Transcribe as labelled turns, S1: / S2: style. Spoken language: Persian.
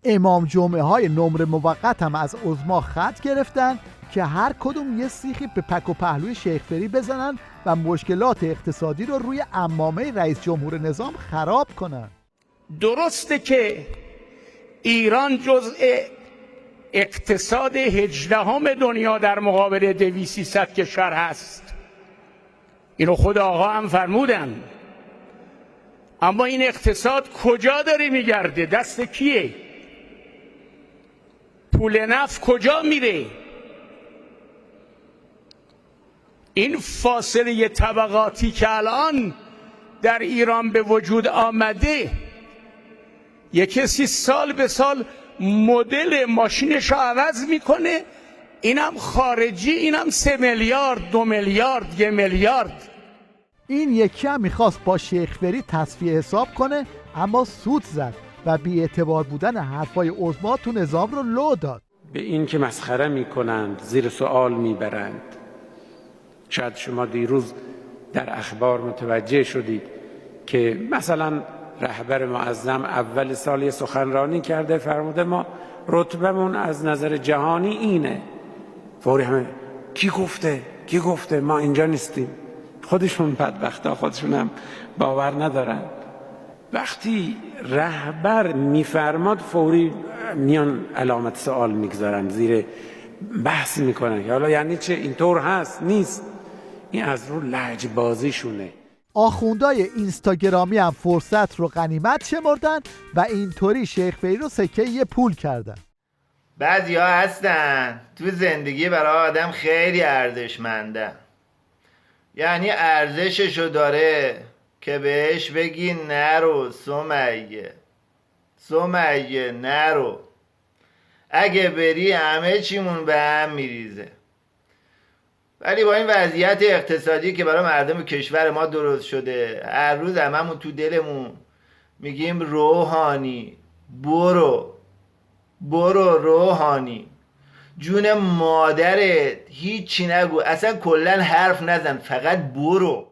S1: امام جمعه های نمره موقت هم از عظما خط گرفتن که هر کدوم یه سیخی به پک و پهلوی شیخ فری بزنن و مشکلات اقتصادی رو روی عمامه رئیس جمهور نظام خراب کنن.
S2: درسته که ایران جزء اقتصاد 18 دنیا در مقابل 200-300 کشور هست، اینو خود آقا هم فرمودن، اما این اقتصاد کجا داره میگرده؟ دست کیه؟ پول نفت کجا میره؟ این فاصله طبقاتی که الان در ایران به وجود آمده، یک کسی سال به سال مدل ماشینش رو عوض میکنه، اینم خارجی، اینم 3 میلیارد 2 میلیارد 1 میلیارد.
S1: این یکی هم میخواست با شیخ فری تصفیه حساب کنه اما سود زد و بی اعتبار بودن حرفای عظما تو نظام رو لو داد.
S3: به این که مسخره میکنند، زیر سوال میبرند. شاید شما دیروز در اخبار متوجه شدید که مثلا رهبر معظم اول سال یه سخنرانی کرده، فرموده ما رتبمون از نظر جهانی اینه. فوری همه کی گفته ما اینجا نیستیم. خودشون بدبختا خودشون هم باور ندارن. وقتی رهبر میفرماد فوری میان علامت سوال میگذارن، زیر بحث میکنن که حالا یعنی چه، اینطور هست نیست. این از رو لهجه بازیشونه.
S1: آخوندای اینستاگرامی هم فرصت رو غنیمت شمردن و اینطوری شیخ فری رو سکه یه پول کردن.
S4: بعضیا هستن تو زندگی برای آدم خیلی ارزشمندن، یعنی ارزششو داره که بهش بگی نرو سمیه نرو، اگه بری همه چیمون به هم میریزه. ولی با این وضعیت اقتصادی که برای مردم کشور ما درست شده، هر روز هممون تو دلمون میگیم روحانی برو روحانی، جون مادرت هیچی نگو، اصلا کلن حرف نزن، فقط برو.